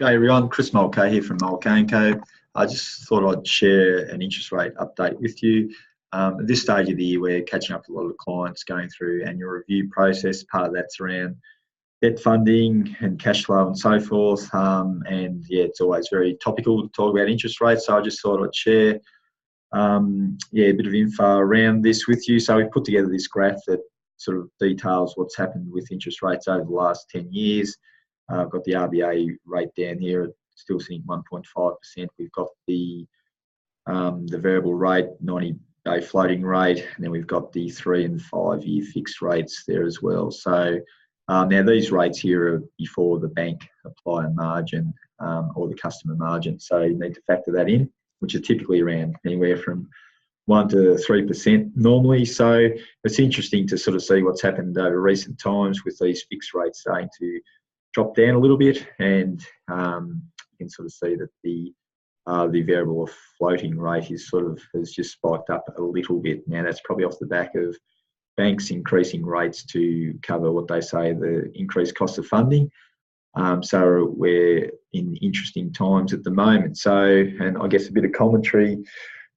Okay, everyone. Chris Mulcahy here from Mulcahy & Co. I just thought I'd share an interest rate update with you. At this stage of the year, we're catching up with a lot of clients going through annual review process. Part of that's around debt funding and cash flow and so forth. And yeah, it's always very topical to talk about interest rates. So I just thought I'd share a bit of info around this with you. So we've put together this graph that sort of details what's happened with interest rates over the last 10 years. I've got the RBA rate down here, still sitting 1.5%. We've got the variable rate, 90-day floating rate, and then we've got the 3 and 5 year fixed rates there as well. So now these rates here are before the bank apply a margin or the customer margin. So you need to factor that in, which is typically around anywhere from 1 to 3% normally. So it's interesting to sort of see what's happened over recent times with these fixed rates starting to drop down a little bit, and you can sort of see that the variable or floating rate has just spiked up a little bit. Now that's probably off the back of banks increasing rates to cover what they say the increased cost of funding. So we're in interesting times at the moment. So, and I guess a bit of commentary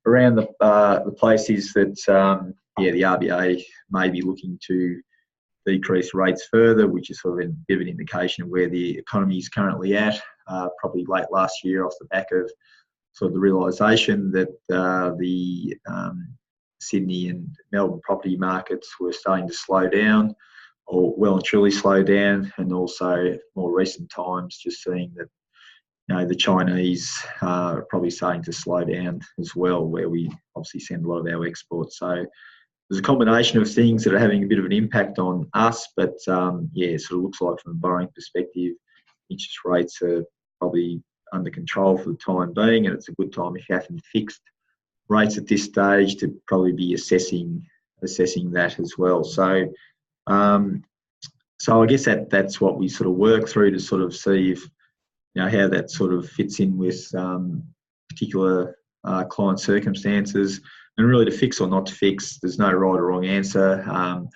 around the place is that the RBA may be looking to decrease rates further, which is sort of a bit of an indication of where the economy is currently at. Probably late last year, off the back of sort of the realisation that the Sydney and Melbourne property markets were starting to slow down, or well and truly slow down, and also more recent times just seeing that the Chinese are probably starting to slow down as well, where we obviously send a lot of our exports. So there's a combination of things that are having a bit of an impact on us, but it sort of looks like from a borrowing perspective, interest rates are probably under control for the time being, and it's a good time if you haven't fixed rates at this stage to probably be assessing that as well. So I guess that's what we sort of work through to sort of see if how that sort of fits in with particular client circumstances. And really, to fix or not to fix, there's no right or wrong answer. But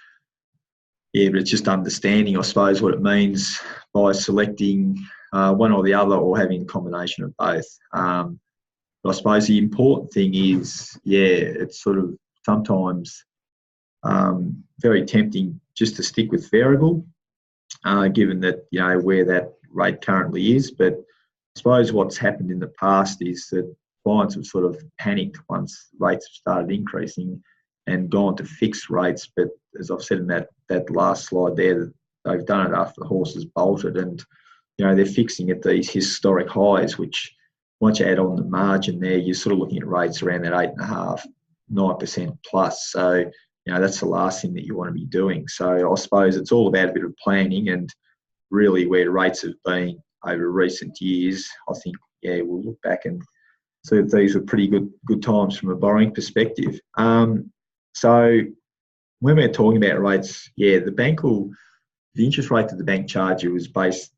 it's just understanding, I suppose, what it means by selecting one or the other, or having a combination of both. But I suppose the important thing is, it's sort of sometimes very tempting just to stick with variable, given that where that rate currently is. But I suppose what's happened in the past is that clients have sort of panicked once rates have started increasing and gone to fixed rates. But as I've said in that last slide there, that they've done it after the horse has bolted, and they're fixing at these historic highs, which once you add on the margin there, you're sort of looking at rates around that 8.5%, 9% plus. So that's the last thing that you want to be doing. So I suppose it's all about a bit of planning, and really where rates have been over recent years, I think we'll look back and see that these are pretty good times from a borrowing perspective. So when we're talking about rates, the interest rate that the bank charge you was based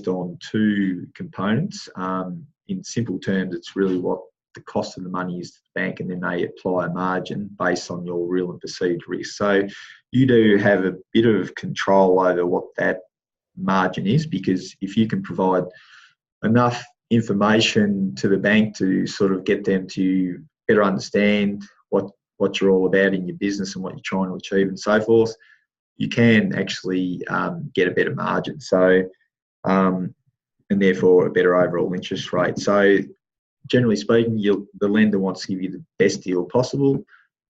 on two components. In simple terms, it's really what the cost of the money is to the bank, and then they apply a margin based on your real and perceived risk. So you do have a bit of control over what that margin is, because if you can provide enough information to the bank to sort of get them to better understand what you're all about in your business and what you're trying to achieve and so forth, you can actually get a better margin. So and therefore a better overall interest rate. So generally speaking, the lender wants to give you the best deal possible.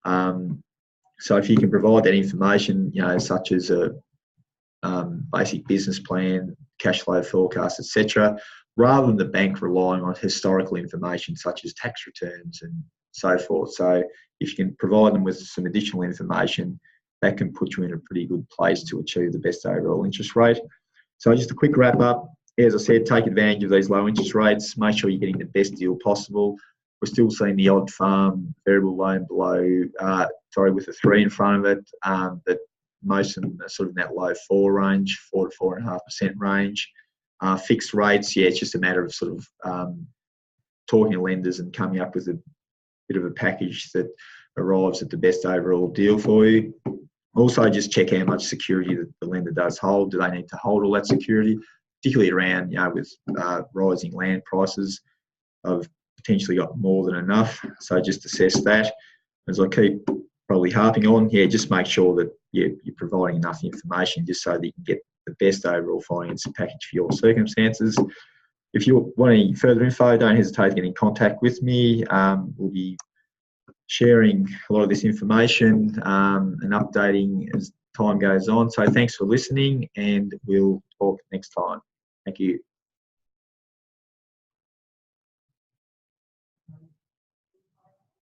So if you can provide that information, such as a basic business plan, cash flow forecast, etc., rather than the bank relying on historical information such as tax returns and so forth. So if you can provide them with some additional information, that can put you in a pretty good place to achieve the best overall interest rate. So just a quick wrap up. As I said, take advantage of these low interest rates. Make sure you're getting the best deal possible. We're still seeing the odd farm variable loan with a 3 in front of it, but most of them are sort of in that low 4 range, 4 to 4.5% range. Fixed rates, it's just a matter of sort of talking to lenders and coming up with a bit of a package that arrives at the best overall deal for you. Also, just check how much security that the lender does hold. Do they need to hold all that security? particularly around, with rising land prices, I've potentially got more than enough. So just assess that. As I keep probably harping on, just make sure that you're providing enough information just so that you can get the best overall finance package for your circumstances. If you want any further info, don't hesitate to get in contact with me. We'll be sharing a lot of this information and updating as time goes on. So thanks for listening, and we'll talk next time. Thank you.